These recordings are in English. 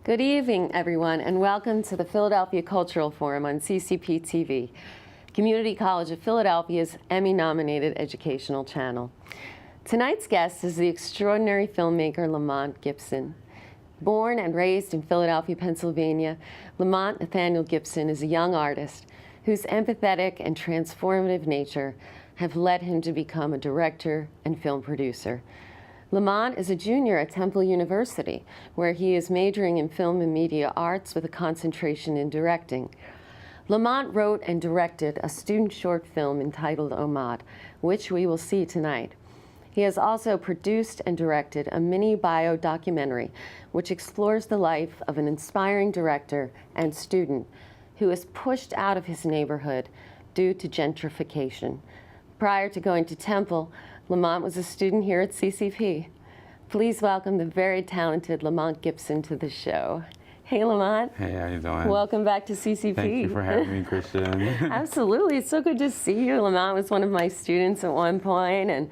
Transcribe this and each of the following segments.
Good evening, everyone, and welcome to the Philadelphia Cultural Forum on CCP TV, Community College of Philadelphia's Emmy-nominated educational channel. Tonight's guest is the extraordinary filmmaker Lamont Gibson. Born and raised in Philadelphia, Pennsylvania, Lamont Nathaniel Gibson is a young artist whose empathetic and transformative nature have led him to become a director and film producer. Lamont is a junior at Temple University, where he is majoring in film and media arts with a concentration in directing. Lamont wrote and directed a student short film entitled Omad, which we will see tonight. He has also produced and directed a mini bio documentary, which explores the life of an inspiring director and student who is pushed out of his neighborhood due to gentrification. Prior to going to Temple, Lamont was a student here at CCP. Please welcome the very talented Lamont Gibson to the show. Hey, Lamont. Hey, how you doing? Welcome back to CCP. Thank you for having me, Christian. Absolutely. It's so good to see you. Lamont was one of my students at one point, and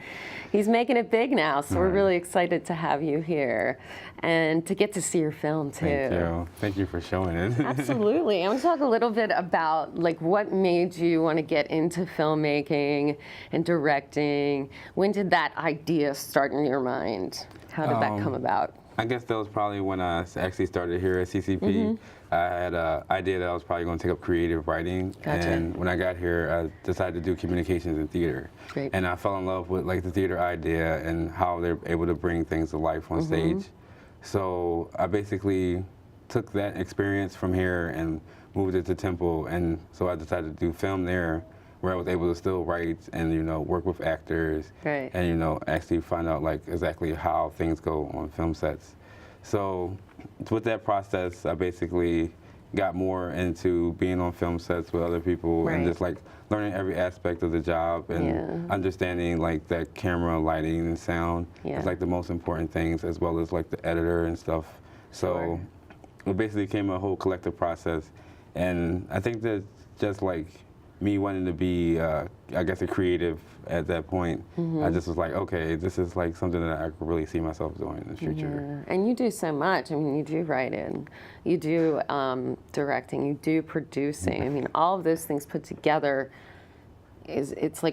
he's making it big now, so we're really excited to have you here and to get to see your film, too. Thank you. Thank you for showing it. Absolutely. I want to talk a little bit about what made you want to get into filmmaking and directing. When did that idea start in your mind? How did that come about? I guess that was probably when I actually started here at CCP. I had an idea that I was probably going to take up creative writing. Gotcha. And when I got here, I decided to do communications and theater. Great. And I fell in love with the theater idea and how they're able to bring things to life on stage. So I basically took that experience from here and moved it to Temple. And so I decided to do film there, where I was able to still write and work with actors. Right. And actually find out exactly how things go on film sets. So with that process, I basically got more into being on film sets with other people and just learning every aspect of the job and understanding that camera, lighting, and sound is the most important things, as well as the editor and stuff. So it basically became a whole collective process, and I think that just me wanting to be, I guess, a creative at that point, I just was okay, this is something that I could really see myself doing in the future. Yeah. And you do so much. I mean, you do writing, you do directing, you do producing. I mean, all of those things put together it's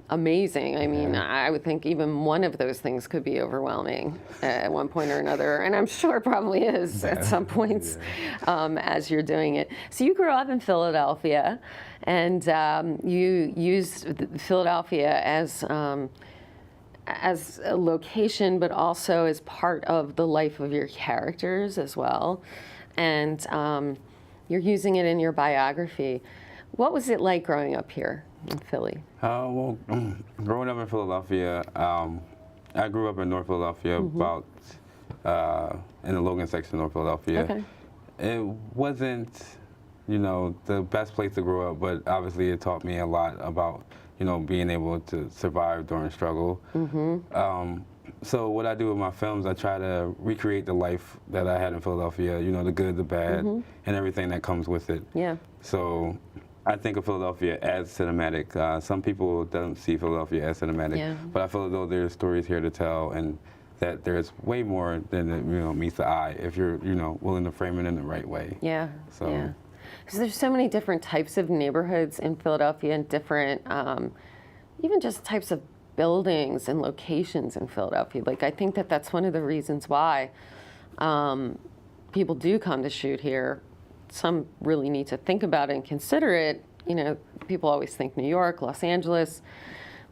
amazing. I mean, I would think even one of those things could be overwhelming at one point or another, and I'm sure it probably is at some points as you're doing it. So you grew up in Philadelphia, and you used Philadelphia as a location, but also as part of the life of your characters as well, and you're using it in your biography. What was it like growing up here in Philly? Well, growing up in Philadelphia, I grew up in North Philadelphia, about in the Logan section of North Philadelphia. Okay. It wasn't, the best place to grow up, but obviously it taught me a lot about, being able to survive during struggle. So what I do with my films, I try to recreate the life that I had in Philadelphia, the good, the bad, and everything that comes with it. Yeah. So I think of Philadelphia as cinematic. Some people don't see Philadelphia as cinematic, but I feel as though there's stories here to tell, and that there's way more than meets the eye if you're willing to frame it in the right way. Yeah. So. Yeah. Because there's so many different types of neighborhoods in Philadelphia, and different, even just types of buildings and locations in Philadelphia. I think that's one of the reasons why people do come to shoot here. Some really need to think about it and consider it. People always think New York, Los Angeles,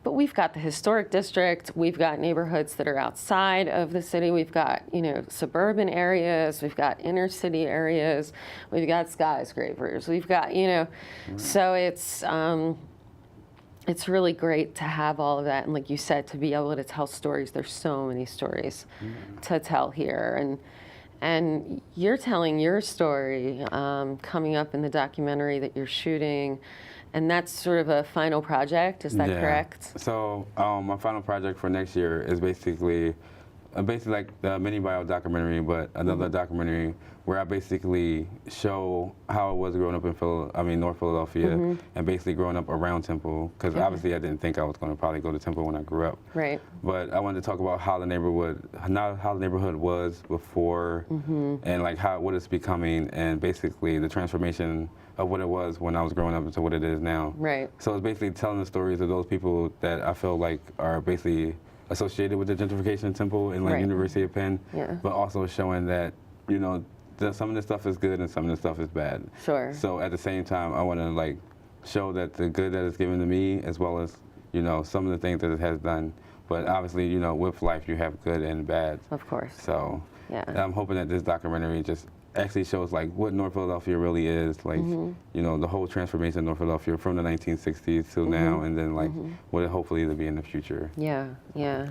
but we've got the historic district, we've got neighborhoods that are outside of the city, we've got, suburban areas, we've got inner city areas, we've got skyscrapers, we've got, so it's really great to have all of that, and like you said, to be able to tell stories. There's so many stories to tell here, and you're telling your story coming up in the documentary that you're shooting, and that's sort of a final project, is that correct? So my final project for next year is basically basically like the mini bio documentary, but another documentary where I basically show how it was growing up in North Philadelphia, and basically growing up around Temple, because obviously I didn't think I was going to probably go to Temple when I grew up. Right. But I wanted to talk about how the neighborhood, was before, and like what it's becoming, and basically the transformation of what it was when I was growing up to what it is now. Right. So it's basically telling the stories of those people that I feel like are basically associated with the gentrification of Temple and like University of Penn, but also showing that, you know, some of the stuff is good and some of the stuff is bad. Sure. So at the same time, I want to like show that the good that it's given to me, as well as, you know, some of the things that it has done. But obviously, you know, with life, you have good and bad. Of course. So yeah, I'm hoping that this documentary just actually shows like what North Philadelphia really is, like, you know, the whole transformation of North Philadelphia from the 1960s till now, and then like what it hopefully to be in the future. Yeah, yeah.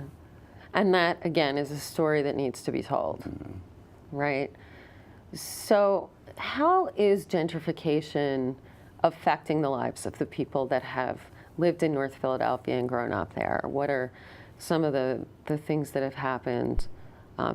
And that, again, is a story that needs to be told, right? So how is gentrification affecting the lives of the people that have lived in North Philadelphia and grown up there? What are some of the things that have happened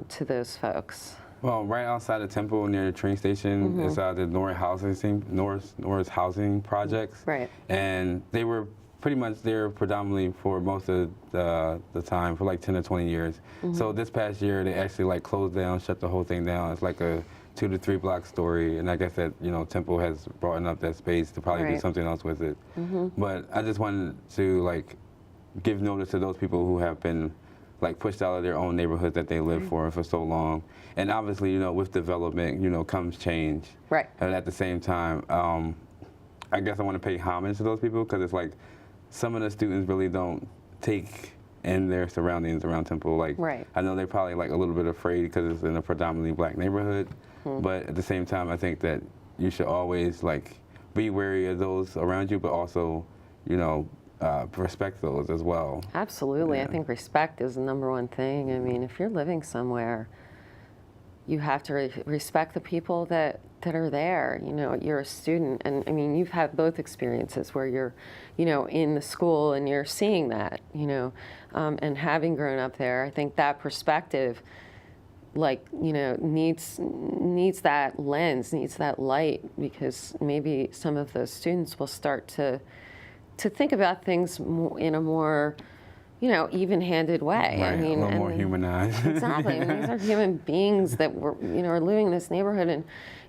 to those folks? Well, right outside of Temple, near the train station, is the North Housing Projects. Right. And they were pretty much there predominantly for most of the time, for like 10 or 20 years. So this past year, they actually like closed down, shut the whole thing down. It's like a 2 to 3 block story, and I guess that, you know, Temple has brought up that space to probably do something else with it. But I just wanted to like give notice to those people who have been like pushed out of their own neighborhood that they lived for so long. And obviously, you know, with development, you know, comes change. Right. And at the same time, I guess I want to pay homage to those people, because it's like some of the students really don't take in their surroundings around Temple. Like, I know they're probably like a little bit afraid because it's in a predominantly black neighborhood. But at the same time, I think that you should always like be wary of those around you, but also, you know, respect those as well. Absolutely. I think respect is the number one thing. I mean, if you're living somewhere, you have to respect the people that are there. You know, you're a student, and I mean, you've had both experiences where you're, you know, in the school and you're seeing that, you know, and having grown up there, I think that perspective, like, you know, needs that lens, needs that light, because maybe some of those students will start to think about things in a more, you know, even-handed way. Right, I mean, a little more humanized. Exactly. I mean, these are human beings that you know, are living in this neighborhood, and,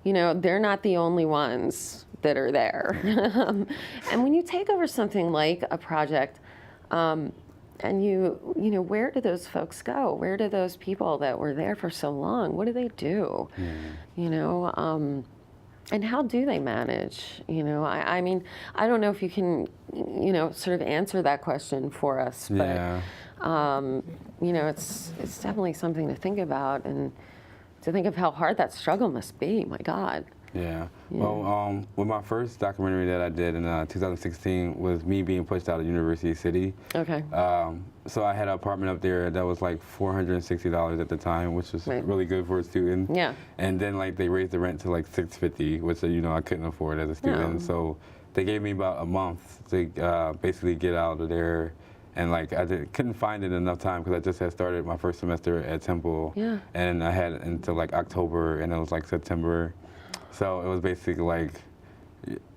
you know, they're not the only ones that are there. And when you take over something like a project, and you know, where do those folks go? Where do those people that were there for so long, what do they do? You know, and how do they manage? You know, I mean, I don't know if you can, you know, sort of answer that question for us, but, you know, it's definitely something to think about, and to think of how hard that struggle must be. My God. Yeah. Well, with my first documentary that I did in 2016 was me being pushed out of University City. Okay. So I had an apartment up there that was like $460 at the time, which was really good for a student. Yeah. And then like they raised the rent to like $650, which, you know, I couldn't afford as a student. No. So they gave me about a month to basically get out of there. And like couldn't find it enough time, because I just had started my first semester at Temple. Yeah. And I had until like October, and it was like September. So it was basically like,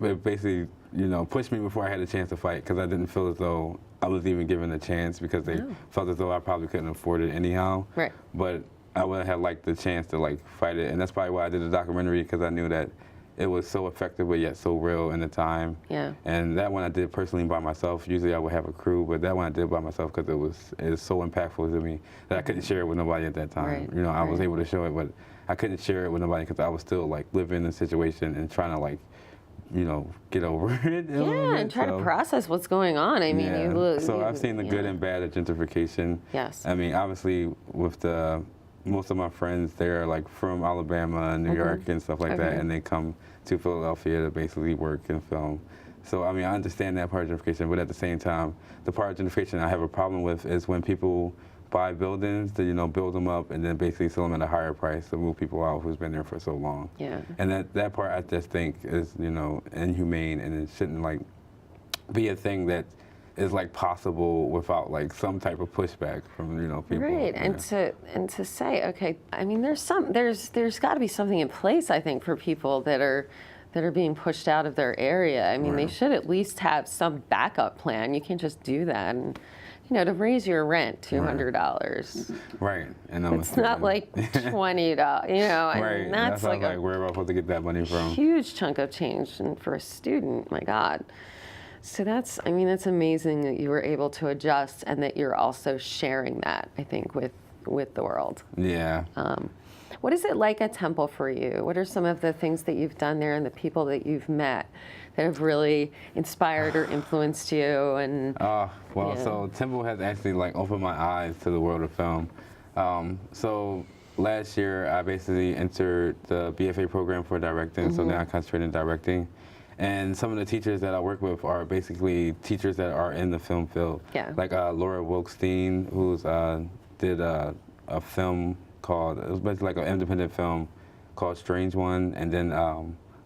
you know, pushed me before I had a chance to fight, because I didn't feel as though I was even given a chance, because they felt as though I probably couldn't afford it anyhow. Right. But I would have liked the chance to like fight it, and that's probably why I did the documentary, because I knew that it was so effective but yet so real in the time. Yeah. And that one I did personally by myself. Usually I would have a crew, but that one I did by myself because it was so impactful to me that I couldn't share it with nobody at that time. Right. You know, I was able to show it, but I couldn't share it with nobody because I was still like living in the situation and trying to like, you know, get over it. Yeah, and try to process what's going on. I mean, so I've seen the good and bad of gentrification. Yes. I mean, obviously with most of my friends, they're like from Alabama and New York and stuff like that, and they come to Philadelphia to basically work and film. So, I mean, I understand that part of gentrification, but at the same time, the part of gentrification I have a problem with is when people buy buildings to, you know, build them up and then basically sell them at a higher price to move people out who's been there for so long. Yeah. And that part I just think is, you know, inhumane, and it shouldn't like be a thing that is like possible without like some type of pushback from people. Right, Yeah. and to say, okay, I mean, there's got to be something in place, I think, for people that are being pushed out of their area. I mean, they should at least have some backup plan. You can't just do that, and to raise your rent $200. Right, and It's not like $20. I right, mean, that's like where am I supposed to get that money from? huge chunk of change, and for a student, my God. So that's amazing that you were able to adjust and that you're also sharing that, I think, with the world. Yeah. What is it like at Temple for you? What are some of the things that you've done there and the people that you've met that have really inspired or influenced you? And so Temple has actually like opened my eyes to the world of film. So last year I basically entered the BFA program for directing, so now I concentrate in directing. And some of the teachers that I work with are basically teachers that are in the film field. Yeah. Like Laura Wilkstein, who's did a film called, it was basically like an independent film called Strange One, and then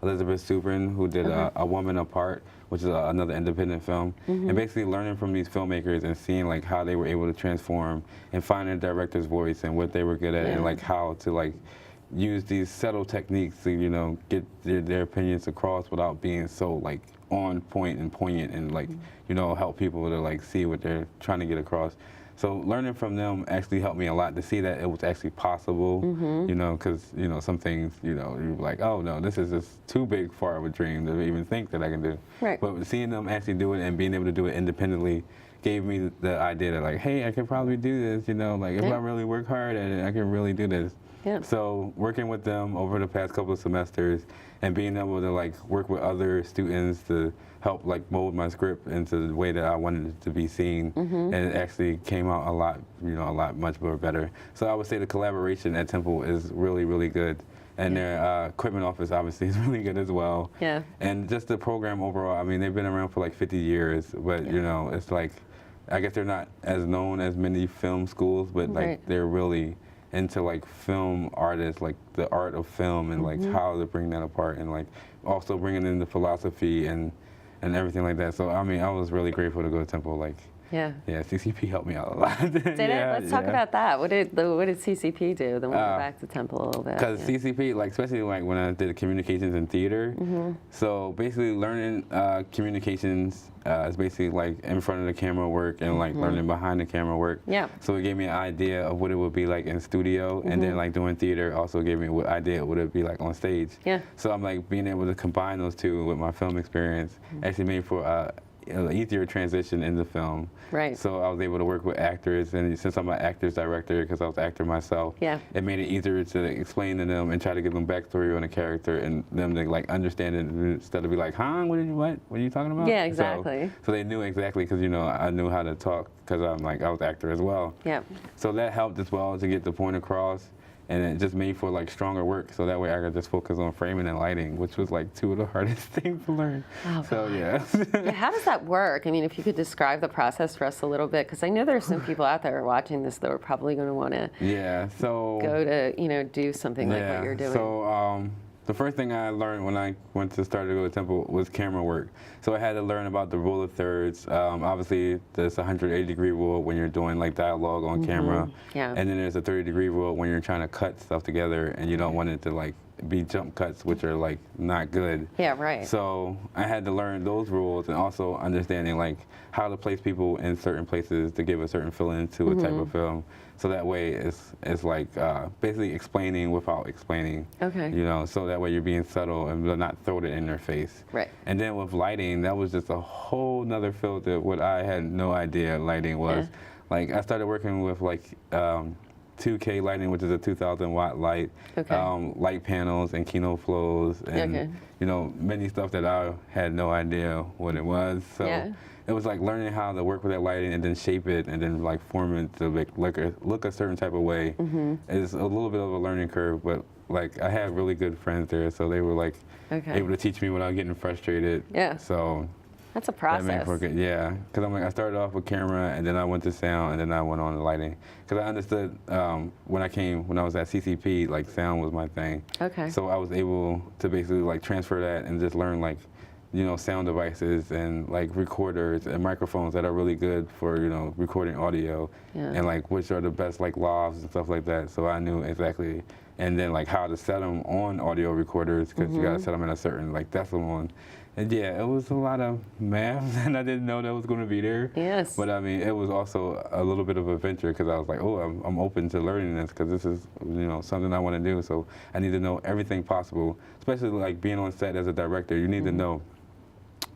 Elizabeth Subrin, who did A Woman Apart, which is another independent film. And basically learning from these filmmakers and seeing like how they were able to transform and find a director's voice and what they were good at and like how to like use these subtle techniques to get their opinions across without being so like on point and poignant and like help people to like see what they're trying to get across. So learning from them actually helped me a lot to see that it was actually possible, because some things you're like, oh no, this is just too big far of a dream to even think that I can do. Right. But seeing them actually do it and being able to do it independently gave me the idea that like, hey, I can probably do this, like if I really work hard at it, I can really do this. Yeah. So working with them over the past couple of semesters and being able to like work with other students to help like mold my script into the way that I wanted it to be seen, and it actually came out a lot much more better. So I would say the collaboration at Temple is really, really good. And their equipment office obviously is really good as well. Yeah. And just the program overall, I mean, they've been around for like 50 years, but it's like, I guess they're not as known as many film schools, but like they're really into like film artists, like the art of film and like how to bring that apart and like also bringing in the philosophy and everything like that. So I mean, I was really grateful to go to Temple. Like, yeah, CCP helped me out a lot. Did it? Let's talk about that. What did CCP do? Then we'll go back to Temple a little bit. Because CCP, like especially like when I did communications in theater, so basically learning communications is basically like in front of the camera work and like learning behind the camera work. Yeah. So it gave me an idea of what it would be like in studio, and then like doing theater also gave me an idea of what it would be like on stage. Yeah. So I'm like being able to combine those two with my film experience actually made for an easier transition in the film. Right. So I was able to work with actors, and since I'm an actor's director, because I was an actor myself, it made it easier to explain to them and try to give them backstory on a character and them to like understand it instead of be like, huh, what are you talking about? Yeah, exactly. So they knew exactly, because I knew how to talk because I was an actor as well. Yeah. So that helped as well to get the point across. And it just made for like stronger work, so that way I could just focus on framing and lighting, which was like two of the hardest things to learn. Oh, so yeah. Yeah. How does that work? I mean, if you could describe the process for us a little bit, because I know there's some people out there watching this that are probably going to want to go to do something like what you're doing. So the first thing I learned when I went to start to go to Temple was camera work. So I had to learn about the rule of thirds. Obviously, there's a 180-degree rule when you're doing like dialogue on camera. Yeah. And then there's a 30-degree rule when you're trying to cut stuff together and you don't want it to like be jump cuts, which are like not good. Yeah, right. So I had to learn those rules and also understanding like how to place people in certain places to give a certain feeling to a type of film. So that way it's like basically explaining without explaining. Okay. So that way you're being subtle and not throw it in their face. Right. And then with lighting, that was just a whole nother field that what I had no idea lighting was. Yeah. Like I started working with like 2K lighting, which is a 2,000 watt light, light panels and Kino flows, and many stuff that I had no idea what it was. So it was like learning how to work with that lighting and then shape it and then like form it to look a certain type of way. It's a little bit of a learning curve, but like I had really good friends there, so they were like able to teach me without getting frustrated. Yeah. So that's a process. That made for good, yeah. Because I started off with camera, and then I went to sound, and then I went on to lighting. Because I understood when I was at CCP, like sound was my thing. Okay. So I was able to basically like transfer that and just learn like sound devices and like recorders and microphones that are really good for, recording audio, and like which are the best like lavs and stuff like that. So I knew exactly, and then like how to set them on audio recorders, because you gotta set them in a certain like decibel. And yeah, it was a lot of math, and I didn't know that was going to be there. Yes. But I mean, it was also a little bit of a venture, because I was like, oh, I'm open to learning this, because this is, something I want to do. So I need to know everything possible, especially like being on set as a director. You need to know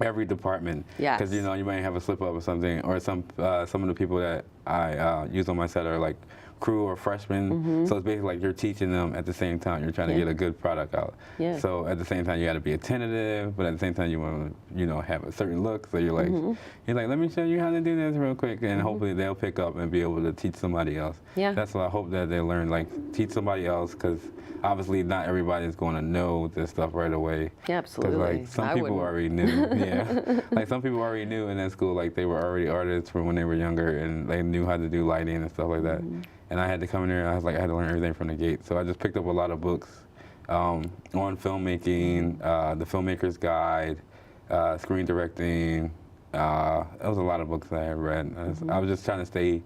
every department. Yes. Because, you might have a slip up or something, or some of the people that I use on my set are like crew or freshmen, so it's basically like you're teaching them at the same time. You're trying to get a good product out. Yeah. So at the same time, you got to be attentive, but at the same time, you want to, have a certain look. So you're like, let me show you how to do this real quick, and hopefully they'll pick up and be able to teach somebody else. Yeah. That's what I hope that they learn, like teach somebody else, because obviously not everybody is going to know this stuff right away. Yeah, absolutely. Because like some people already knew. Yeah. Like some people already knew in that school, like they were already artists from when they were younger, and they knew how to do lighting and stuff like that. And I had to come in there, I had to learn everything from the gate. So I just picked up a lot of books on filmmaking, the filmmaker's guide, screen directing. It was a lot of books that I had read. I was just trying to stay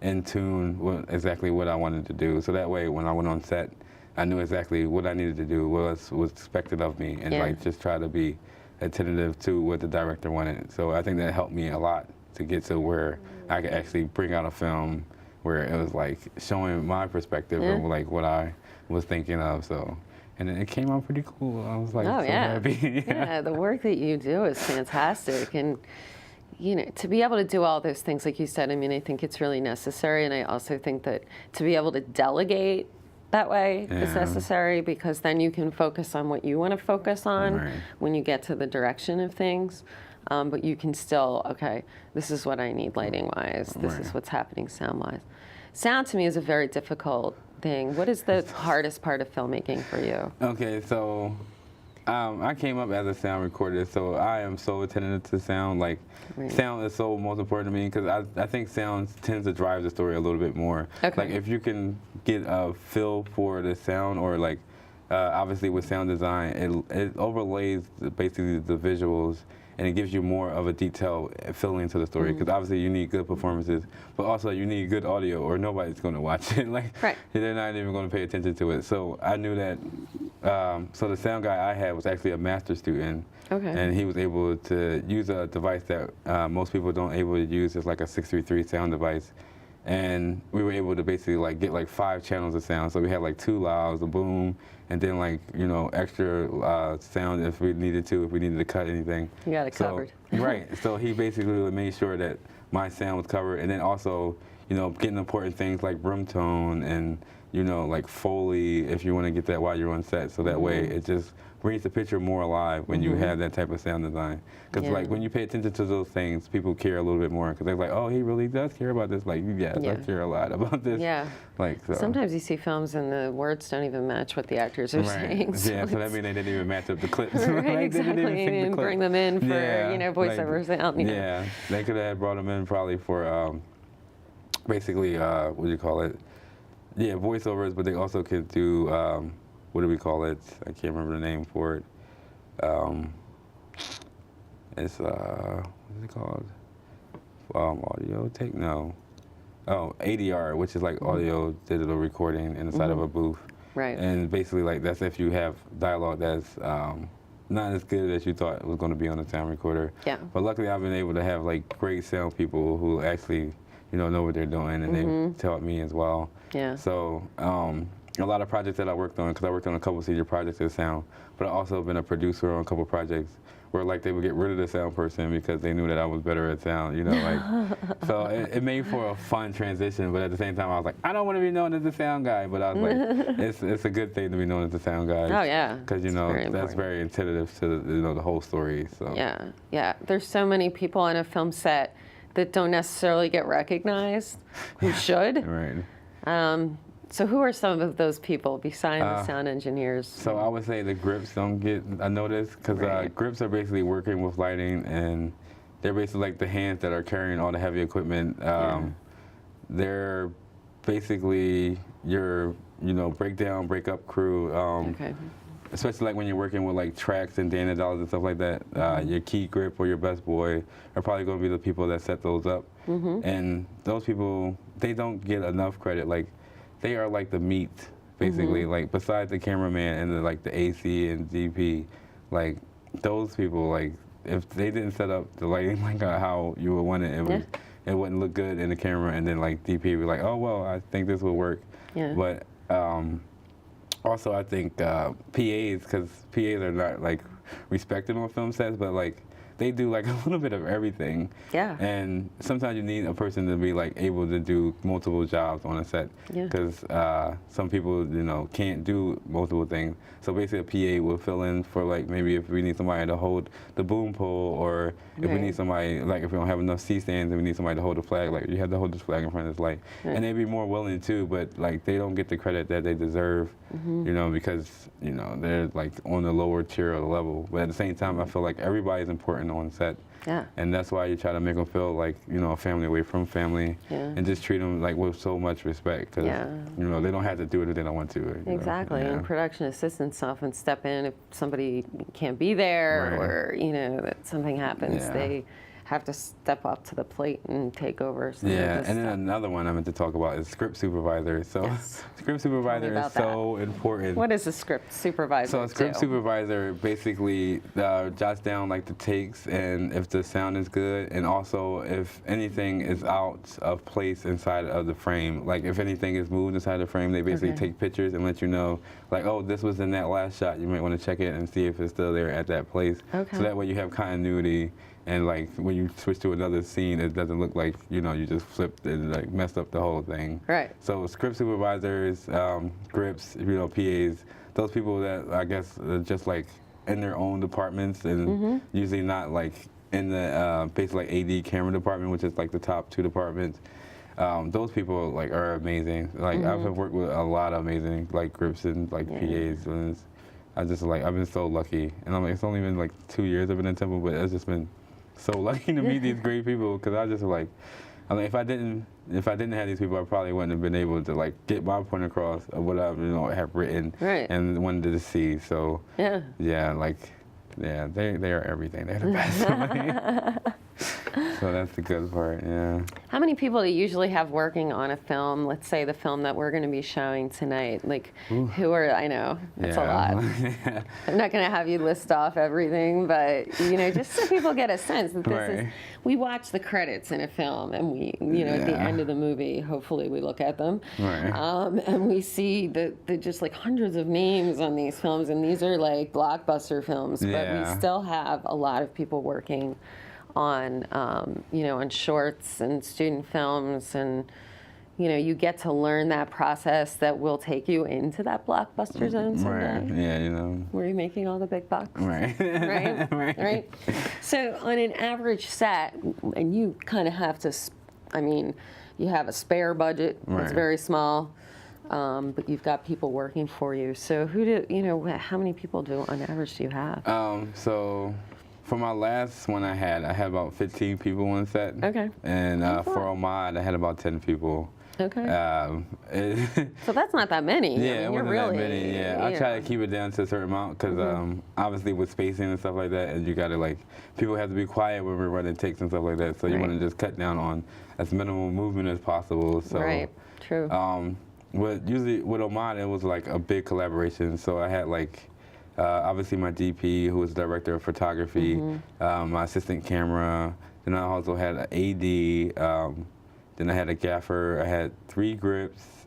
in tune with exactly what I wanted to do. So that way, when I went on set, I knew exactly what I needed to do, what was expected of me, and like just try to be attentive to what the director wanted. So I think that helped me a lot to get to where I could actually bring out a film where it was like showing my perspective of like what I was thinking of. So, and it came out pretty cool. I was like, so happy. Yeah, the work that you do is fantastic, and to be able to do all those things, like you said, I mean, I think it's really necessary, and I also think that to be able to delegate that way is necessary, because then you can focus on what you want to focus on when you get to the direction of things. But you can still, okay, this is what I need lighting-wise. This is what's happening sound-wise. Sound to me is a very difficult thing. What is the hardest part of filmmaking for you? Okay, so I came up as a sound recorder, so I am so attentive to sound. Like, sound is so most important to me, because I think sound tends to drive the story a little bit more. Okay. Like, if you can get a feel for the sound, or like, obviously with sound design, it overlays basically the visuals, and it gives you more of a detailed feeling to the story, because obviously you need good performances, but also you need good audio, or nobody's going to watch it. Like, they're not even going to pay attention to it. So I knew that. So the sound guy I had was actually a master's student, and he was able to use a device that most people don't able to use. It's like a 633 sound device. And we were able to basically like get like 5 channels of sound. So we had like 2 louds, a boom, and then like, extra sound if we needed to cut anything. You got it covered. Right. So he basically made sure that my sound was covered, and then also, getting important things like room tone and, like Foley, if you want to get that while you're on set. So that way it just brings the picture more alive when you have that type of sound design. Because like when you pay attention to those things, people care a little bit more, because they're like, oh, he really does care about this. Like, yes, I care a lot about this. Yeah. Like, so. Sometimes you see films and the words don't even match what the actors are saying. So so that means they didn't even match up the clips. Right, exactly. They didn't even bring them in for, voiceover sound. Yeah, they could have brought them in probably for basically, what do you call it? Yeah, voiceovers, but they also could do, what do we call it? I can't remember the name for it. It's, what is it called? Audio take? No. Oh, ADR, which is like audio digital recording inside of a booth. Right. And basically, like, that's if you have dialogue that's not as good as you thought it was going to be on a sound recorder. Yeah. But luckily, I've been able to have like great sound people who actually, know what they're doing, and they've taught me as well. Yeah. So a lot of projects that I worked on, because I worked on a couple senior projects of sound, but I also been a producer on a couple projects where like they would get rid of the sound person because they knew that I was better at sound, like. So it made for a fun transition, but at the same time I was like, I don't want to be known as the sound guy, but I was like, it's a good thing to be known as the sound guy. Oh yeah. Because that's very attentive to the whole story. So. Yeah. There's so many people on a film set that don't necessarily get recognized, who should. Right. So who are some of those people besides the sound engineers? So I would say the grips don't get noticed, because grips are basically working with lighting, and they're basically like the hands that are carrying all the heavy equipment. They're basically your, breakdown, breakup crew. especially like when you're working with like tracks and Dana dolls and stuff like that, your key grip or your best boy are probably going to be the people that set those up. And those people, they don't get enough credit. Like, they are like the meat, basically. Like, besides the cameraman and like the AC and DP, like those people, like if they didn't set up the lighting like how you would want it, it wouldn't look good in the camera. And then like DP would be like, oh well, I think this will work. But also I think PAs, because PAs are not like respected on film sets, but like they do like a little bit of everything. And sometimes you need a person to be like able to do multiple jobs on a set, because some people, you know, can't do multiple things. So basically a PA will fill in for like maybe if we need somebody to hold the boom pole, or if we need somebody, like if we don't have enough C-stands and we need somebody to hold the flag, like you have to hold this flag in front of this light. And they'd be more willing too, but like they don't get the credit that they deserve, you know, because, you know, they're like on the lower tier of the level. But at the same time, I feel like everybody's important on set. And that's why you try to make them feel like, you know, a family away from family, and just treat them like with so much respect, because, you know, they don't have to do it if they don't want to. Exactly. And production assistants often step in if somebody can't be there, or, you know, that something happens. They have to step up to the plate and take over. And then another one I meant to talk about is script supervisor. So script supervisor is so important. What is a script supervisor? So a script supervisor basically jots down like the takes and if the sound is good, and also if anything is out of place inside of the frame. Like if anything is moved inside the frame, they basically take pictures and let you know, like, oh, this was in that last shot. You might want to check it and see if it's still there at that place. So that way you have continuity. And like when you switch to another scene, it doesn't look like, you know, you just flipped and like messed up the whole thing. So script supervisors, grips, you know, PAs, those people that I guess are just like in their own departments, and usually not like in the basically like AD camera department, which is like the top 2 departments. Those people like are amazing. Like I've worked with a lot of amazing like grips and like PAs, and I've been so lucky. And I'm like, it's only been like 2 years I've been in Temple, but it's just been so lucky to meet these great people, because I just like, I mean, if I didn't have these people, I probably wouldn't have been able to like get my point across of what I, you know, have written and wanted to see. So they are everything. They're the best. So that's the good part. How many people do you usually have working on a film? Let's say the film that we're going to be showing tonight. Like, who are, I know, it's a lot. I'm not going to have you list off everything, but, you know, just so people get a sense that this is, we watch the credits in a film, and we, you know, at the end of the movie, hopefully we look at them, and we see the just like hundreds of names on these films, and these are like blockbuster films, but we still have a lot of people working on, you know, on shorts and student films, and, you know, you get to learn that process that will take you into that blockbuster zone someday. You know. Where you're making all the big bucks. Right? So on an average set, and you kind of have to, I mean, you have a spare budget, it's very small, but you've got people working for you. So how many people on average do you have? So for my last one I had about 15 people on set. And for Ahmad, I had about 10 people. So that's not that many. It wasn't that many. I try to keep it down to a certain amount, because obviously with spacing and stuff like that, and you got to like, people have to be quiet when we're running takes and stuff like that. So you want to just cut down on as minimal movement as possible. So usually with Ahmad, it was like a big collaboration. So I had like, obviously my DP, who was director of photography, my assistant camera, then I also had an AD, then I had a gaffer, I had 3 grips,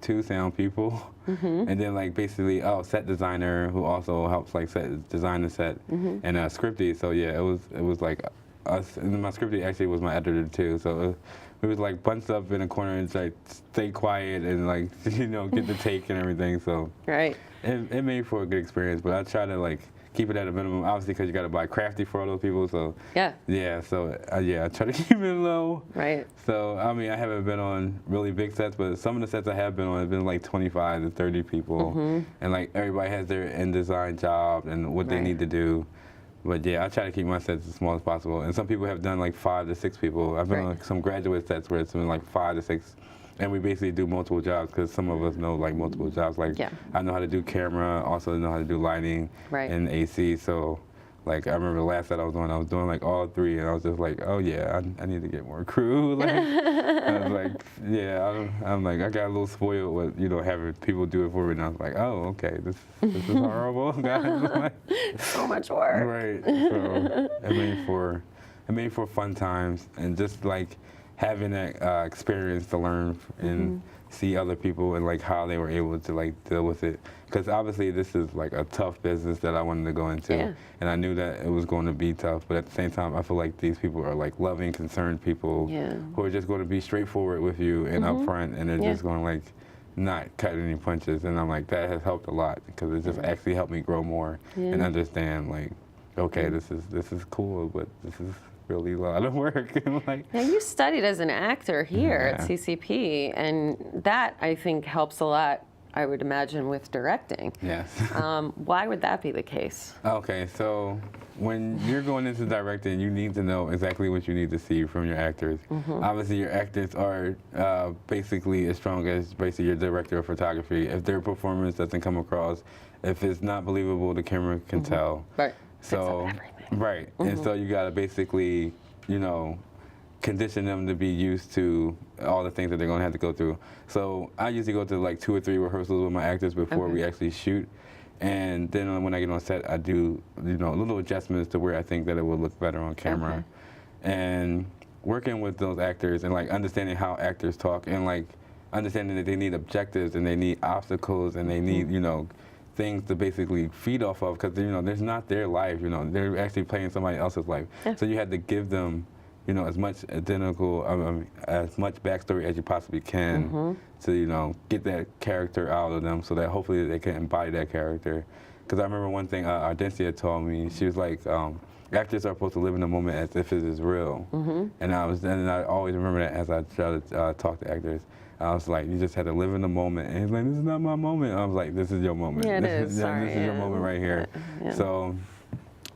2 sound people, and then like basically, set designer, who also helps like design the set, and scripty. So yeah, it was like us, and my scripty actually was my editor too. So we was like bunched up in a corner and like stay quiet and like, you know, get the take and everything. So it made for a good experience, but I try to like keep it at a minimum, obviously, because you got to buy crafty for all those people. So so I try to keep it low. So I mean, I haven't been on really big sets, but some of the sets I have been on have been like 25 to 30 people, and like everybody has their InDesign job and what they need to do. But yeah, I try to keep my sets as small as possible. And some people have done like 5 to 6 people. I've been on like some graduate sets where it's been like 5 to 6 and we basically do multiple jobs because some of us know like multiple jobs. Like I know how to do camera, also know how to do lighting and AC. So like I remember the last set I was doing like all three, and I was just like, oh yeah, I need to get more crew. Like I was like, yeah, I'm like I got a little spoiled with having people do it for me, and I was like, oh okay, this is horrible. Like, so much work. Right. So it made for fun times and just like having that experience to learn and see other people and like how they were able to like deal with it. Because obviously this is like a tough business that I wanted to go into, and I knew that it was going to be tough. But at the same time, I feel like these people are like loving, concerned people who are just going to be straightforward with you and upfront, and they're just going to like not cut any punches. And I'm like, that has helped a lot because it just actually helped me grow more and understand like, okay, this is cool, but this is really a lot of work. Like, now you studied as an actor here at CCP, and that I think helps a lot, I would imagine, with directing. Yes. Why would that be the case? Okay, so when you're going into directing, you need to know exactly what you need to see from your actors. Obviously, your actors are basically as strong as basically your director of photography. If their performance doesn't come across, if it's not believable, the camera can tell. Right. So, and so you gotta basically, condition them to be used to all the things that they're gonna have to go through. So I usually go to like 2 or 3 rehearsals with my actors before we actually shoot. And then when I get on set, I do, little adjustments to where I think that it will look better on camera. And working with those actors and like understanding how actors talk and like understanding that they need objectives and they need obstacles and they need, things to basically feed off of because, there's not their life, they're actually playing somebody else's life. So you had to give them, as much as much backstory as you possibly can to, get that character out of them so that hopefully they can embody that character. Because I remember one thing Ardencia told me, she was like, actors are supposed to live in the moment as if it is real. And I always remember that as I try to talk to actors. I was like, you just had to live in the moment. And he's like, this is not my moment. I was like, this is your moment. Yeah, this is your moment right here. So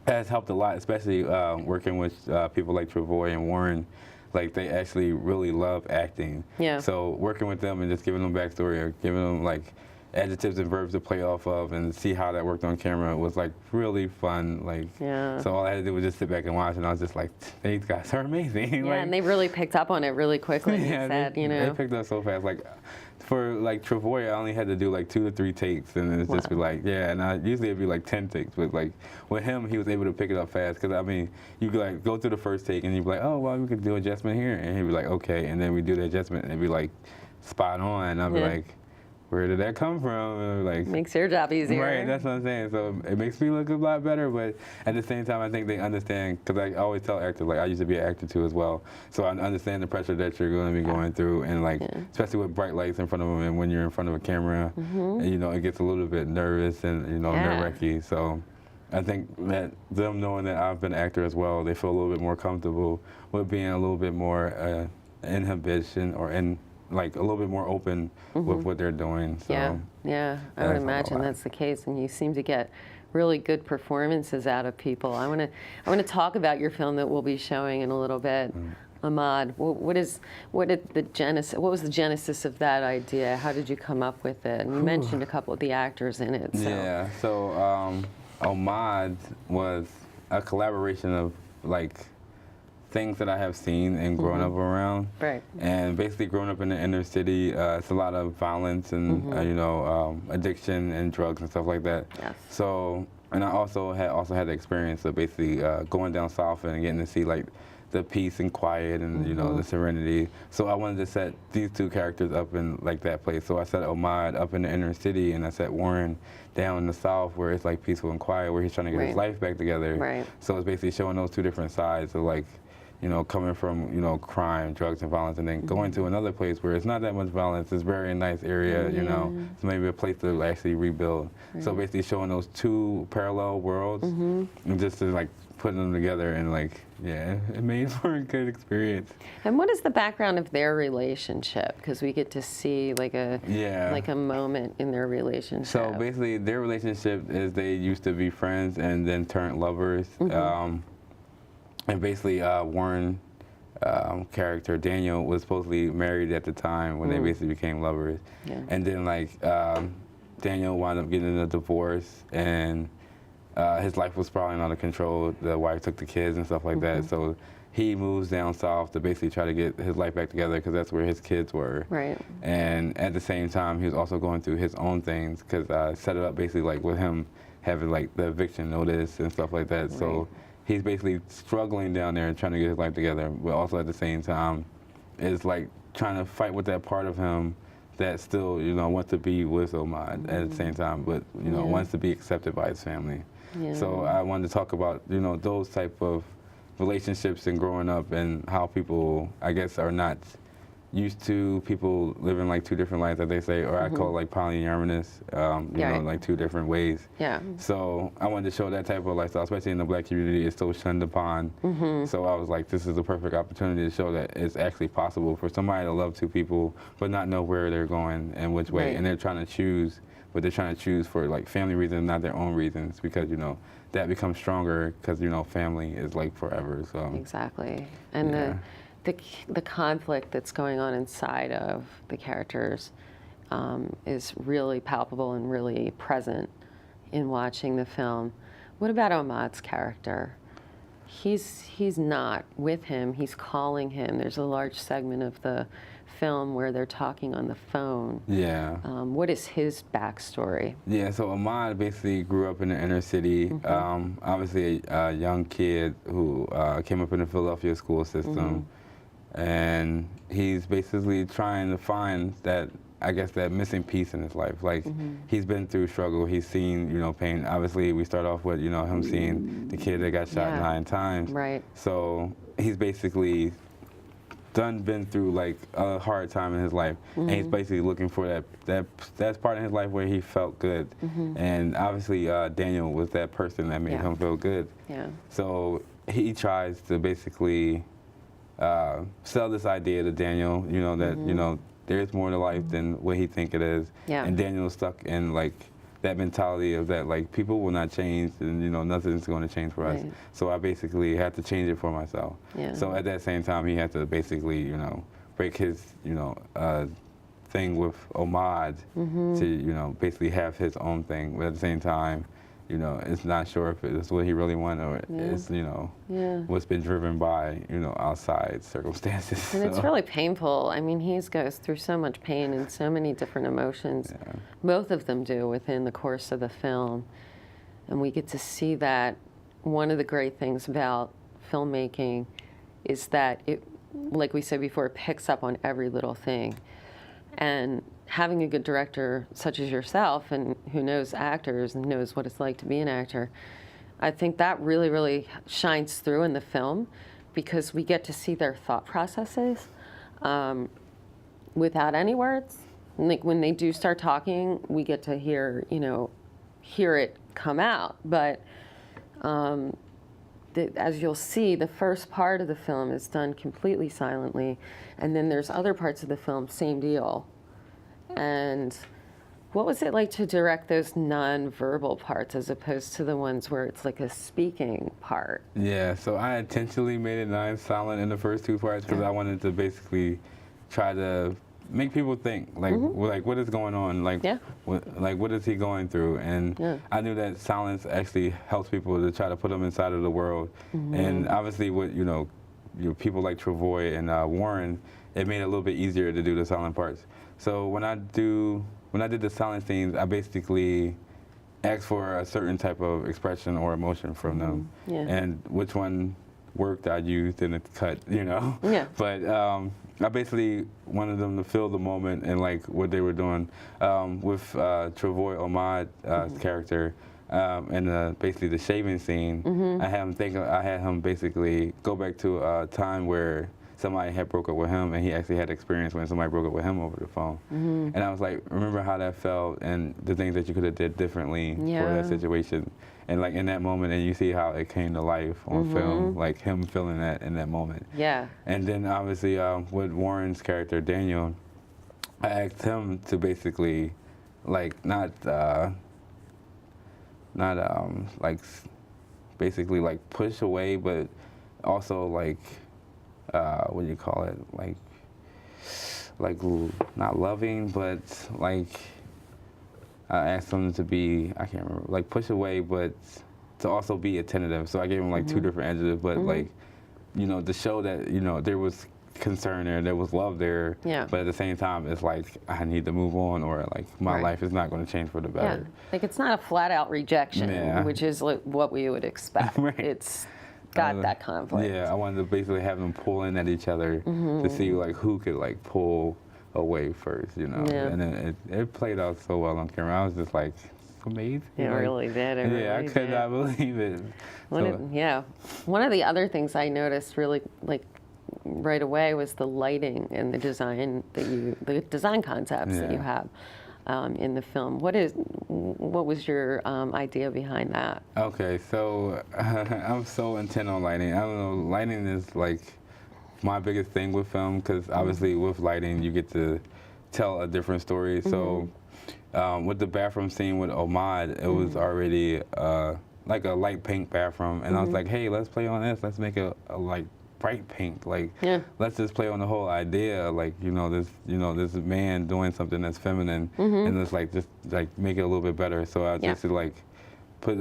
that has helped a lot, especially working with people like Travoy and Warren. Like, they actually really love acting. So working with them and just giving them backstory or giving them, like, adjectives and verbs to play off of and see how that worked on camera was like really fun. Like, so all I had to do was just sit back and watch, and I was just like, these guys are amazing. And they really picked up on it really quickly. They picked up so fast. Like for like Travoy, I only had to do like 2 to 3 takes, and it's just be like, and usually it'd be like 10 takes, but like with him, he was able to pick it up fast. Because I mean, you could like go through the first take, and you'd be like, oh well, we could do adjustment here, and he'd be like, okay, and then we do the adjustment, and it'd be like spot on. And I'd be like, where did that come from? Like, makes your job easier. Right, that's what I'm saying. So it makes me look a lot better, but at the same time, I think they understand, because I always tell actors, like I used to be an actor too as well, so I understand the pressure that you're going to be going through, and like, especially with bright lights in front of them, and when you're in front of a camera, and, it gets a little bit nervous and, nerve-wracking. So I think that them knowing that I've been an actor as well, they feel a little bit more comfortable with being a little bit more inhibition or like a little bit more open with what they're doing. So I would imagine that's the case, and you seem to get really good performances out of people. I want to talk about your film that we'll be showing in a little bit. Ahmad, what was the genesis of that idea? How did you come up with it? And you mentioned a couple of the actors in it. So. So Ahmad was a collaboration of like things that I have seen and grown up around. And basically growing up in the inner city, it's a lot of violence and addiction and drugs and stuff like that. So, and I also had the experience of basically going down south and getting to see like the peace and quiet and the serenity. So I wanted to set these 2 characters up in like that place. So I set Ahmad up in the inner city, and I set Warren down in the south where it's like peaceful and quiet, where he's trying to get his life back together. So it's basically showing those 2 different sides of like, coming from, crime, drugs, and violence, and then going to another place where it's not that much violence. It's a very nice area, so maybe a place to actually rebuild. So basically showing those 2 parallel worlds, and just to like putting them together, and like, it made for a good experience. And what is the background of their relationship? Because we get to see like a moment in their relationship. So basically their relationship is they used to be friends and then turned lovers. And basically, Warren character, Daniel, was supposedly married at the time when they basically became lovers. Yeah. And then like Daniel wound up getting a divorce, and his life was spiraling out of control. The wife took the kids and stuff like that. So he moves down south to basically try to get his life back together because that's where his kids were. Right. And at the same time, he was also going through his own things because set it up basically like with him having like the eviction notice and stuff like that. Right. So he's basically struggling down there and trying to get his life together, but also at the same time is like trying to fight with that part of him that still, you know, wants to be with Ahmad at the same time, but, you know, wants to be accepted by his family. Yeah. So I wanted to talk about, you know, those type of relationships and growing up and how people, I guess, are not used to people living like two different lives, that they say, or I call it like polyamorous, you know, like two different ways. Yeah. So I wanted to show that type of lifestyle, especially in the Black community. It's so shunned upon. So I was like, this is the perfect opportunity to show that it's actually possible for somebody to love two people, but not know where they're going and which way. And they're trying to choose, but they're trying to choose for like family reasons, not their own reasons, because, you know, that becomes stronger because, you know, family is like forever. So exactly. And the conflict that's going on inside of the characters is really palpable and really present in watching the film. What about Ahmad's character? He's not with him, he's calling him. There's a large segment of the film where they're talking on the phone. Yeah. What is his backstory? Yeah, so Ahmad basically grew up in the inner city. Obviously a young kid who came up in the Philadelphia school system. And he's basically trying to find that, I guess, that missing piece in his life. Like, he's been through struggle, he's seen, you know, pain. Obviously, we start off with, you know, him seeing the kid that got shot 9 times. Right. So he's basically been through like a hard time in his life, and he's basically looking for that's part of his life where he felt good. And obviously, Daniel was that person that made him feel good. Yeah. So he tries to basically sell this idea to Daniel, you know, that, you know, there's more to life than what he think it is. Yeah. And Daniel's stuck in like that mentality of that, like, people will not change and, you know, nothing's going to change for us. So I basically had to change it for myself. Yeah. So at that same time, he had to basically, you know, break his, you know, thing with Ahmad to, you know, basically have his own thing. But at the same time, you know, it's not sure if it's what he really wanted or it's, you know, what's been driven by, you know, outside circumstances. And it's really painful. I mean, he goes through so much pain and so many different emotions. Both of them do within the course of the film. And we get to see that. One of the great things about filmmaking is that it, like we said before, it picks up on every little thing. And having a good director such as yourself and who knows actors and knows what it's like to be an actor, I think that really, really shines through in the film because we get to see their thought processes without any words. Like when they do start talking, we get to hear, you know, hear it come out. But as you'll see, the first part of the film is done completely silently, and then there's other parts of the film, same deal. And what was it like to direct those non-verbal parts as opposed to the ones where it's like a speaking part? Yeah, so I intentionally made it non-silent in the first 2 parts because I wanted to basically try to make people think, like, like what is going on, like, what is he going through? And I knew that silence actually helps people to try to put them inside of the world. And obviously, with you know, people like Travoy and Warren, it made it a little bit easier to do the silent parts. So when I did the silent scenes, I basically asked for a certain type of expression or emotion from them, and which one worked I used in the cut, you know. But I basically wanted them to feel the moment and like what they were doing with Travoy Ahmad's character. And basically the shaving scene, I had him basically go back to a time where somebody had broke up with him, and he actually had experience when somebody broke up with him over the phone. And I was like, remember how that felt and the things that you could have did differently for that situation. And like in that moment, and you see how it came to life on film, like him feeling that in that moment. Yeah. And then obviously with Warren's character, Daniel, I asked him to basically like not like basically like push away, but also like what do you call it, not loving, but like I asked them to be, I can't remember, like push away, but to also be attentive. So I gave them like two different adjectives, but like, you know, to show that, you know, there was concern there was love there, but at the same time, it's like, I need to move on, or like, my life is not going to change for the better. Yeah, like it's not a flat out rejection, which is like what we would expect. It's got that conflict. Yeah, I wanted to basically have them pulling at each other to see like who could like pull away first, you know. And then it played out so well on camera. I was just like, amazing. It really did. It really I could not believe it. One of the other things I noticed really like right away was the lighting and the design the design concepts that you have in the film. What was your idea behind that? Okay, so I'm so intent on lighting. I don't know, lighting is like my biggest thing with film, because obviously with lighting you get to tell a different story. So with the bathroom scene with Ahmad, it was already like a light pink bathroom, and I was like, hey, let's play on this. Let's make a like bright pink. Like, let's just play on the whole idea. Like, this man doing something that's feminine, and just like make it a little bit better. So I just like put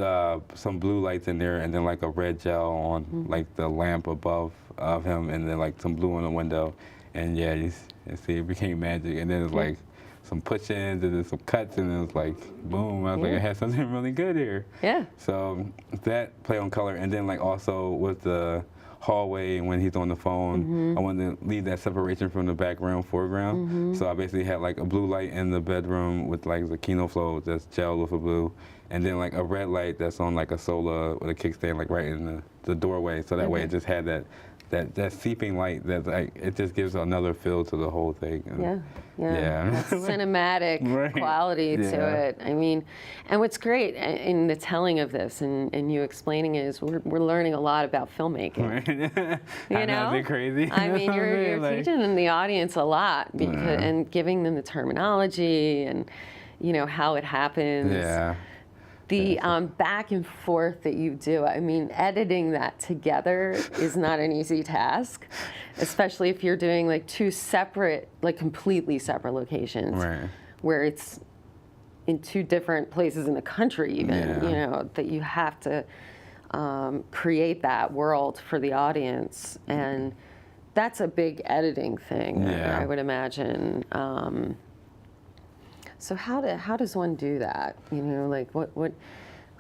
some blue lights in there, and then like a red gel on like the lamp above of him, and then like some blue on the window, and you see it became magic. And then it's like some push-ins and then some cuts, and then it's like boom. I was like, I had something really good here. Yeah. So that play on color, and then like also with the hallway when he's on the phone, I wanted to leave that separation from the background, foreground. So I basically had like a blue light in the bedroom with like the Kino flow that's gel with a blue, and then like a red light that's on like a solar with a kickstand like right in the doorway. So that way it just had that seeping light that like it just gives another feel to the whole thing. And that cinematic quality to it. I mean, and what's great in the telling of this and you explaining it is we're learning a lot about filmmaking. You know, is it crazy? I mean, you're like, teaching the audience a lot because, and giving them the terminology and how it happens. Yeah. The back and forth that you do, I mean, editing that together is not an easy task, especially if you're doing like two separate, like completely separate locations, where it's in two different places in the country even, that you have to create that world for the audience. And that's a big editing thing, I would imagine. So how does one do that? Like what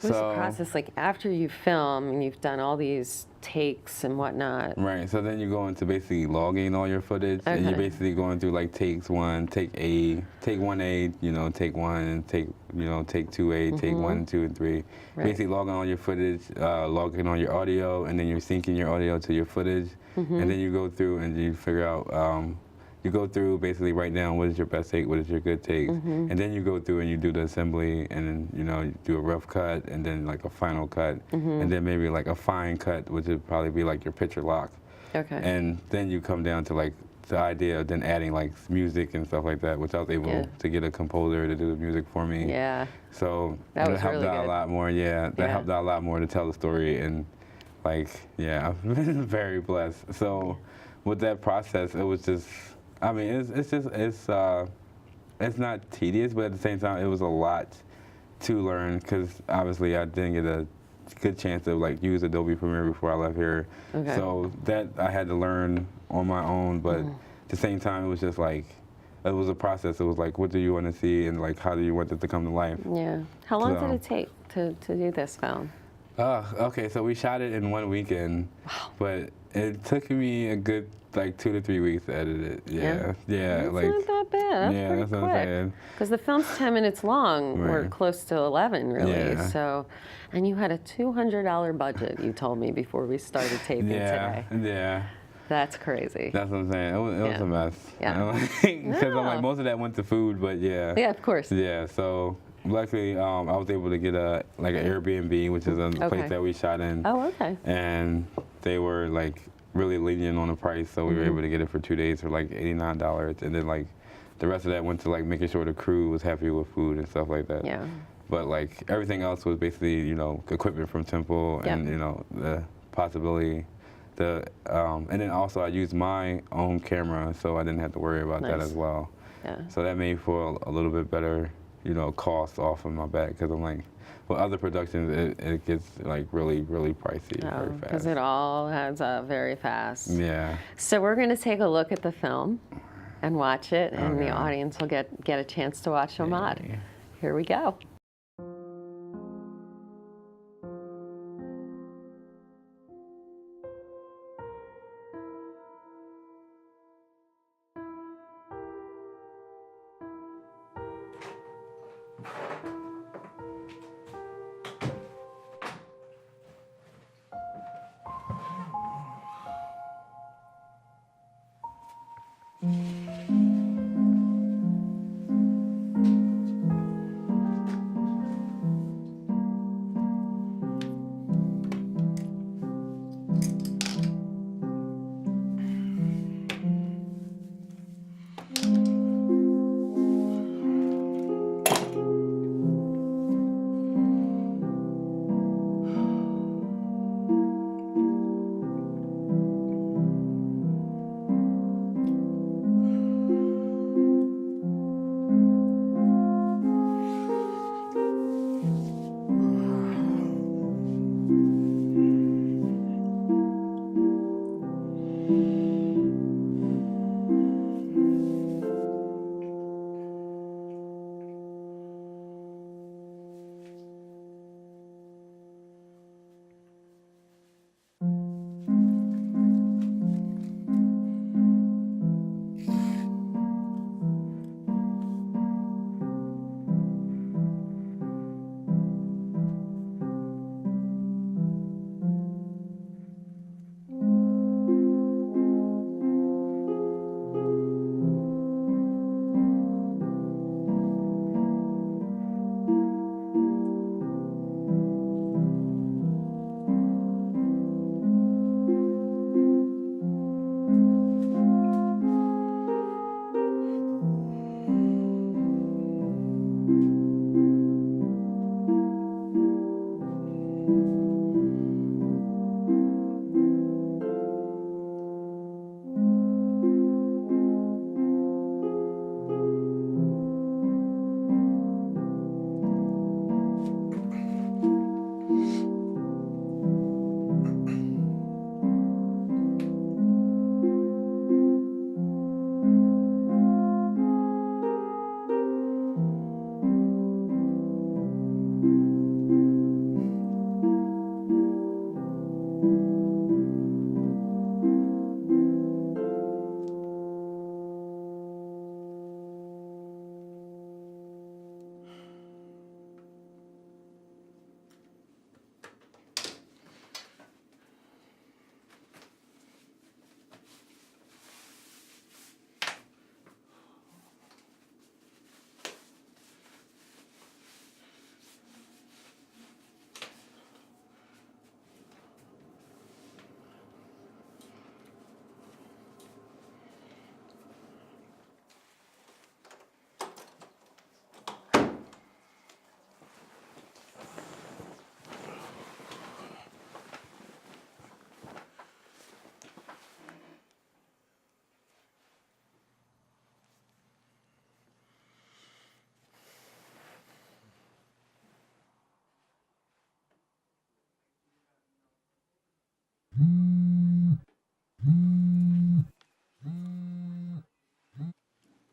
is the process like after you film and you've done all these takes and whatnot? Right. So then you go into basically logging all your footage, and you're basically going through like takes one, take 1A, take 1, and take 2A, take 1, 2, and 3. Basically logging all your footage, logging all your audio, and then you're syncing your audio to your footage, and then you go through and you figure out. You go through, basically write down what is your best take, what is your good take, and then you go through and you do the assembly, and then you do a rough cut, and then like a final cut, and then maybe like a fine cut, which would probably be like your picture lock. Okay. And then you come down to like the idea of then adding like music and stuff like that, which I was able to get a composer to do the music for me. Yeah. So that helped really out a lot more. Yeah, that helped out a lot more to tell the story, and like I've been very blessed. So with that process, it was just. I mean, it's not tedious, but at the same time, it was a lot to learn because obviously I didn't get a good chance to like use Adobe Premiere before I left here. Okay. So that I had to learn on my own, but at the same time, it was just like it was a process. It was like, what do you want to see, and like how do you want it to come to life? Yeah. How long did it take to do this film? Okay, so we shot it in 1 weekend, but it took me a good like 2 to 3 weeks to edit it. Yeah. That's like not that bad. That's pretty quick. Because the film's 10 minutes long, or close to 11, really. Yeah. So, and you had a $200 budget. You told me before we started taping today. Yeah. That's crazy. That's what I'm saying. It was a mess. Yeah. Because I'm like most of that went to food, but yeah. Yeah, of course. Yeah. So. Luckily, I was able to get an Airbnb, which is a place that we shot in. Oh, okay. And they were like really lenient on the price, so we were able to get it for 2 days for like $89, and then like the rest of that went to like making sure the crew was happy with food and stuff like that. Yeah. But like everything else was basically equipment from Temple, and the and then also I used my own camera, so I didn't have to worry about that Nice. as well. Yeah. So that made for a little bit better, cost off of my back, because I'm like, with other productions, it gets like really, really pricey very fast. Because it all adds up very fast. Yeah. So we're going to take a look at the film and watch it, and the Okay. audience will get a chance to watch Ahmad. Yeah. Here we go.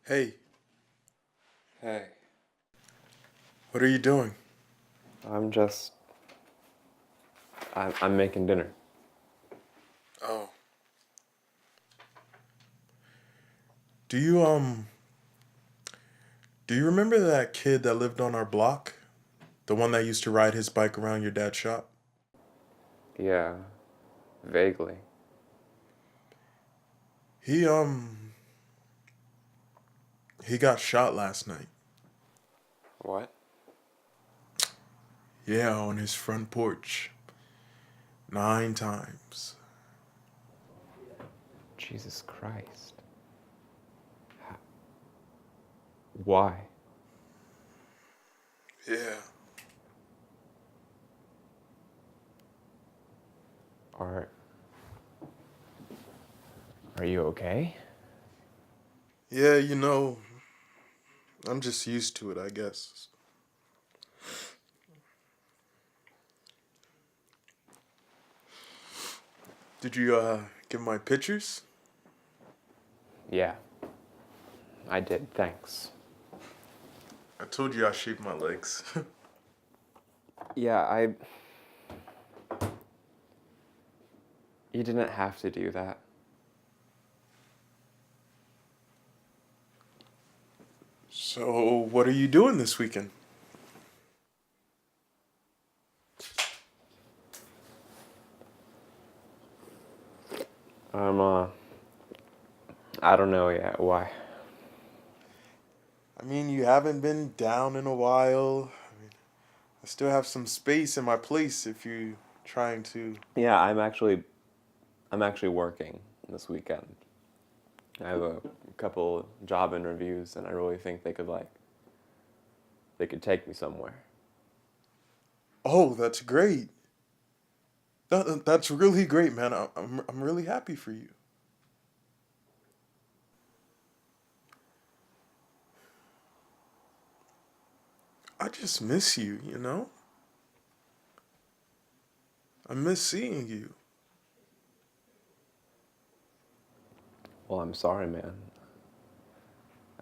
Hey, Hey, what are you doing? I'm just. I'm making dinner. Oh. Do you remember that kid that lived on our block? The one that used to ride his bike around your dad's shop? Yeah, vaguely. He he got shot last night. What? Yeah, on his front porch. 9 times. Jesus Christ. Why? Yeah. Are Are you okay? Yeah, you know, I'm just used to it, I guess. Did you, get my pictures? Yeah. I did, thanks. I told you I shaved my legs. Yeah, You didn't have to do that. So, what are you doing this weekend? I don't know yet. Why? I mean, you haven't been down in a while. I still have some space in my place if you're trying to. Yeah, I'm actually working this weekend. I have a couple job interviews, and I really think they could take me somewhere. Oh, that's great. That's really great, man. I'm really happy for you. I just miss you, you know? I miss seeing you. Well, I'm sorry, man.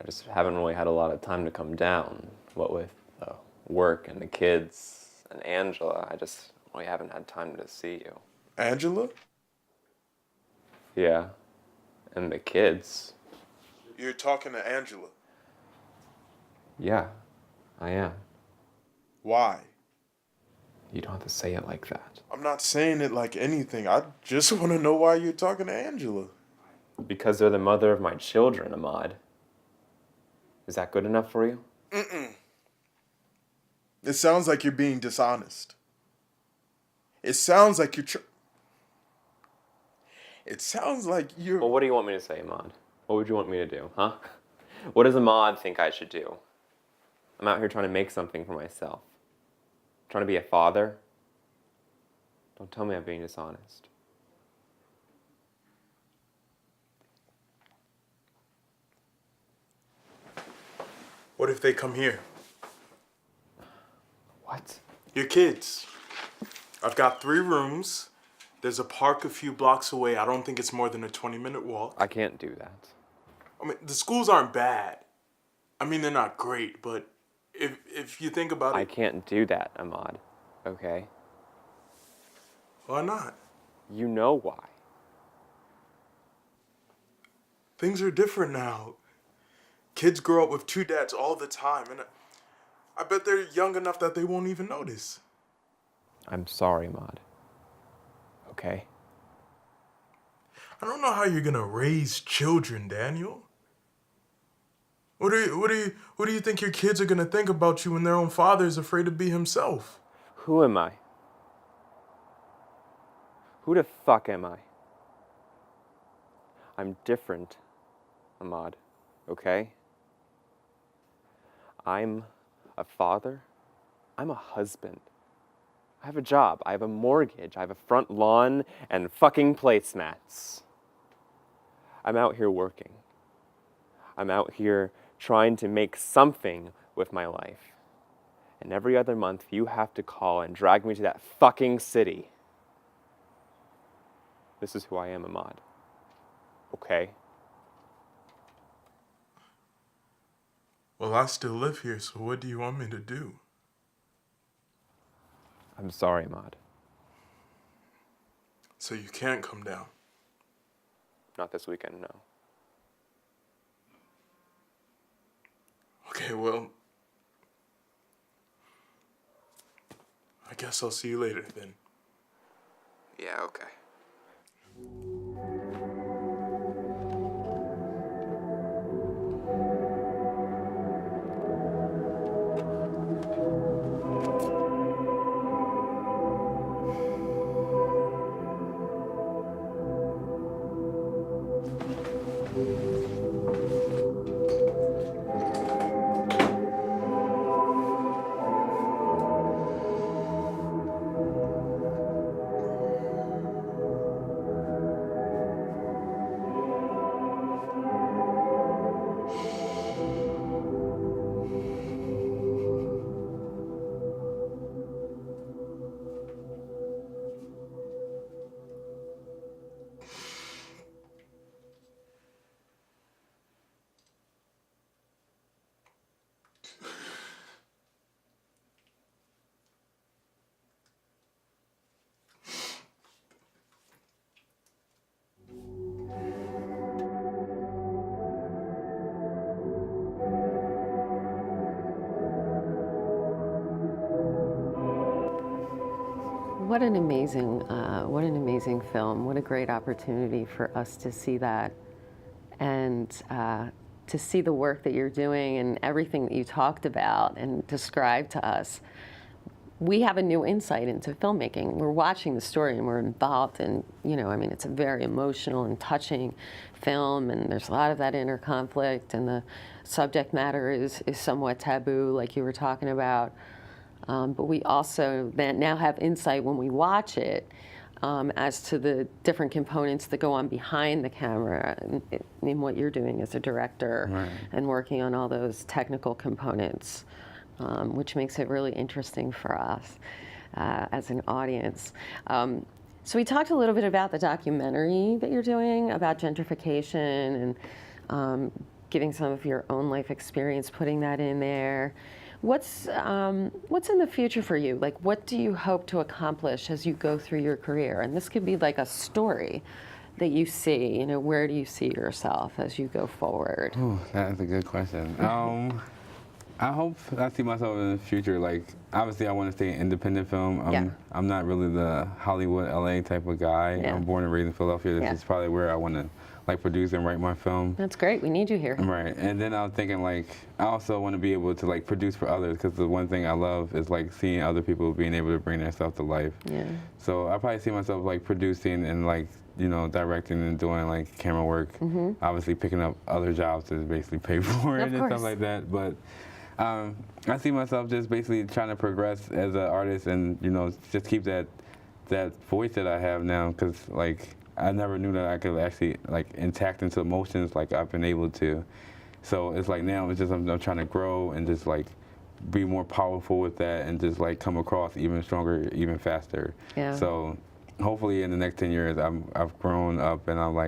I just haven't really had a lot of time to come down. What with work and the kids and Angela, I just really haven't had time to see you. Angela? Yeah, and the kids. You're talking to Angela. Yeah, I am. Why? You don't have to say it like that. I'm not saying it like anything. I just want to know why you're talking to Angela. Because they're the mother of my children, Ahmad. Is that good enough for you? It sounds like you're being dishonest. It sounds like It sounds like you're. Well, what do you want me to say, Ahmad? What would you want me to do, huh? What does Ahmad think I should do? I'm out here trying to make something for myself. Trying to be a father. Don't tell me I'm being dishonest. What if they come here? What? Your kids. I've got 3 rooms. There's a park a few blocks away. I don't think it's more than a 20-minute walk. I can't do that. I mean, the schools aren't bad. I mean, they're not great, but if you think about I it. can't do that, Ahmad. Okay? Why not? You know why. Things are different now. Kids grow up with 2 dads all the time, and I bet they're young enough that they won't even notice. I'm sorry, Ahmad. Okay? I don't know how you're gonna raise children, Daniel. What do you think your kids are gonna think about you when their own father is afraid to be himself? Who am I? Who the fuck am I? I'm different, Ahmad. Okay? I'm a father. I'm a husband. I have a job. I have a mortgage. I have a front lawn and fucking placemats. I'm out here working. I'm out here trying to make something with my life. And every other month, you have to call and drag me to that fucking city. This is who I am, Ahmad. Okay? Well, I still live here, so what do you want me to do? I'm sorry, Ahmad. So you can't come down. Not this weekend, no. Okay, well, I guess I'll see you later then. Yeah, okay. what an amazing film. What a great opportunity for us to see that, and to see the work that you're doing and everything that you talked about and described to us. We have a new insight into filmmaking. We're watching the story and we're involved in, I mean, it's a very emotional and touching film, and there's a lot of that inner conflict, and the subject matter is somewhat taboo, like you were talking about. But we also now have insight when we watch it as to the different components that go on behind the camera in what you're doing as a director, Right. and working on all those technical components, which makes it really interesting for us as an audience. So we talked a little bit about the documentary that you're doing about gentrification, and giving some of your own life experience, putting that in there. What's in the future for you? Like, what do you hope to accomplish as you go through your career? And this could be like a story that you see. Where do you see yourself as you go forward? Ooh, that's a good question. I hope I see myself in the future. Like, obviously, I want to stay in independent film. I'm not really the Hollywood, LA type of guy. Yeah. I'm born and raised in Philadelphia. This is probably where I want to produce and write my film. That's great. We need you here. Right. And then I was thinking, I also want to be able to produce for others, because the one thing I love is seeing other people being able to bring their stuff to life. Yeah. So I probably see myself producing and directing and doing camera work. Obviously picking up other jobs to basically pay for it Of and course. stuff like that. But I see myself just basically trying to progress as an artist, and just keep that voice that I have now, because I never knew that I could actually intact into emotions like I've been able to. So it's now it's just I'm trying to grow and just be more powerful with that, and just come across even stronger, even faster. Yeah. So hopefully in the next 10 years I've grown up, and I'm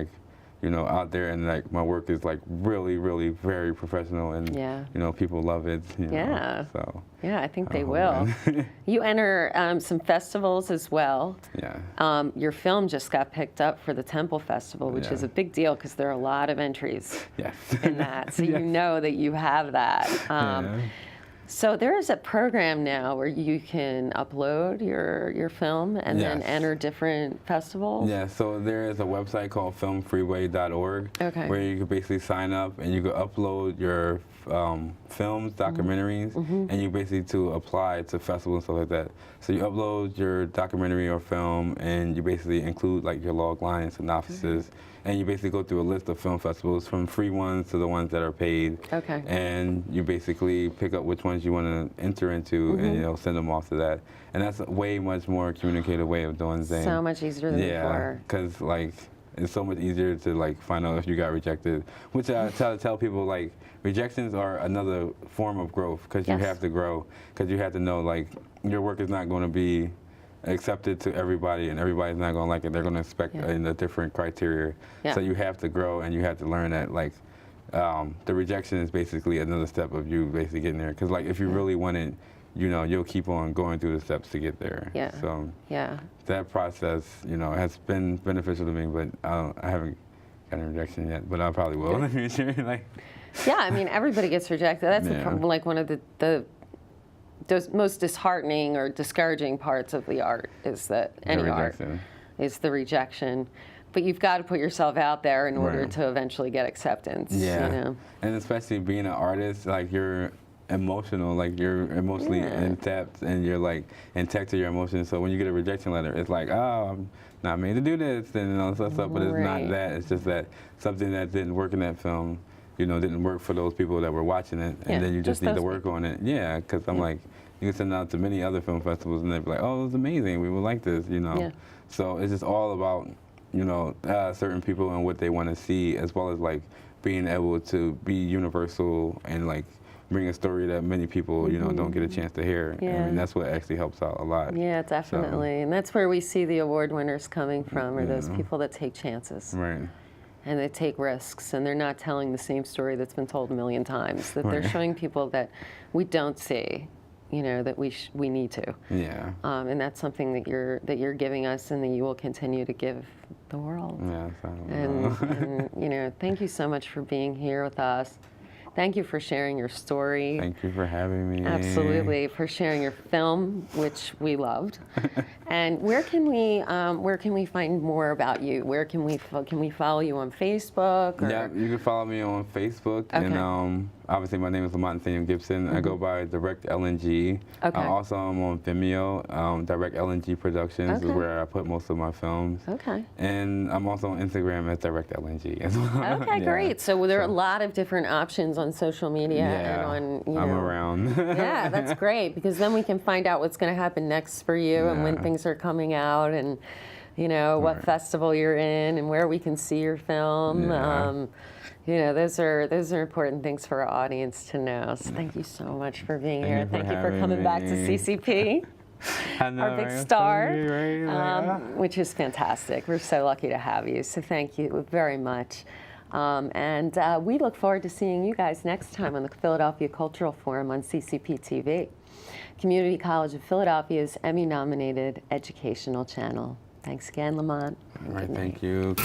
out there, and my work is really, really very professional, and Yeah. People love it. Yeah. So Yeah, I think they hope will. that- You enter some festivals as well. Yeah. Your film just got picked up for the Temple Festival, which Yeah. is a big deal because there are a lot of entries Yes. in that. So Yes. you know that you have that. Yeah. So there is a program now where you can upload your film and then Yes. enter different festivals. Yeah, so there is a website called filmfreeway.org, Okay. where you can basically sign up and you can upload your films, documentaries, and you basically to apply to festivals and stuff like that. So you upload your documentary or film, and you basically include your log line, synopsis, and you basically go through a list of film festivals, from free ones to the ones that are paid. Okay. And you basically pick up which ones you want to enter into, and send them off to that. And that's a way much more communicative way of doing things. So much easier than Yeah, before. because it's so much easier to find out if you got rejected. Which I tell people, rejections are another form of growth, because you Yes. have to grow, because you have to know your work is not going to be accepted to everybody, and everybody's not going to like it. They're going to expect in a different criteria. Yeah. So you have to grow, and you have to learn that the rejection is basically another step of you basically getting there. Because if you really want it, you'll keep on going through the steps to get there. Yeah. So Yeah. that process, has been beneficial to me, but I haven't gotten a rejection yet, but I probably will in the future. Yeah, I mean, everybody gets rejected. That's Yeah. one of the most disheartening or discouraging parts of the art is that any art rejection. is the rejection. But you've got to put yourself out there in order Right. to eventually get acceptance. Yeah. And especially being an artist, you're emotional, you're emotionally in depth, and you're intact to your emotions. So when you get a rejection letter, it's oh, I'm not made to do this, and all that stuff. But it's Right. not that. It's just that something that didn't work in that film, didn't work for those people that were watching it, and Yeah, then you just just need to those work on it. Yeah, because I'm you can send it out to many other film festivals, and they'd be oh, it was amazing. We would like this, Yeah. So it's just all about certain people and what they want to see, as well as being able to be universal and bring a story that many people don't get a chance to hear. I Yeah. mean, that's what actually helps out a lot. Yeah, definitely. And that's where we see the award winners coming from, are those Yeah. people that take chances Right. and they take risks, and they're not telling the same story that's been told a million times, that they're Right. showing people that we don't see, that we need to. Yeah. And that's something that you're giving us, and that you will continue to give the world. Yeah. So I don't know. And thank you so much for being here with us. Thank you for sharing your story. Thank you for having me. Absolutely, for sharing your film, which we loved. And where can we find more about you? Where can we follow you on Facebook? Or? Yeah, you can follow me on Facebook, and obviously my name is Lamont Gibson. I go by Direct LNG. Okay. Also, I'm on Vimeo. Direct LNG Productions is where I put most of my films. Okay. And I'm also on Instagram at Direct LNG as well. Okay, great. So there are a lot of different options on social media and on, I'm around. Yeah, that's great, because then we can find out what's going to happen next for you and when things are coming out, and what festival you're in and where we can see your film. Those are important things for our audience to know. So thank you so much for being here. Thank you for coming back to CCP. Our big star, which is fantastic. We're so lucky to have you. So thank you very much. And we look forward to seeing you guys next time on the Philadelphia Cultural Forum on CCP TV, Community College of Philadelphia's Emmy-nominated educational channel. Thanks again, Lamont. All right, thank you.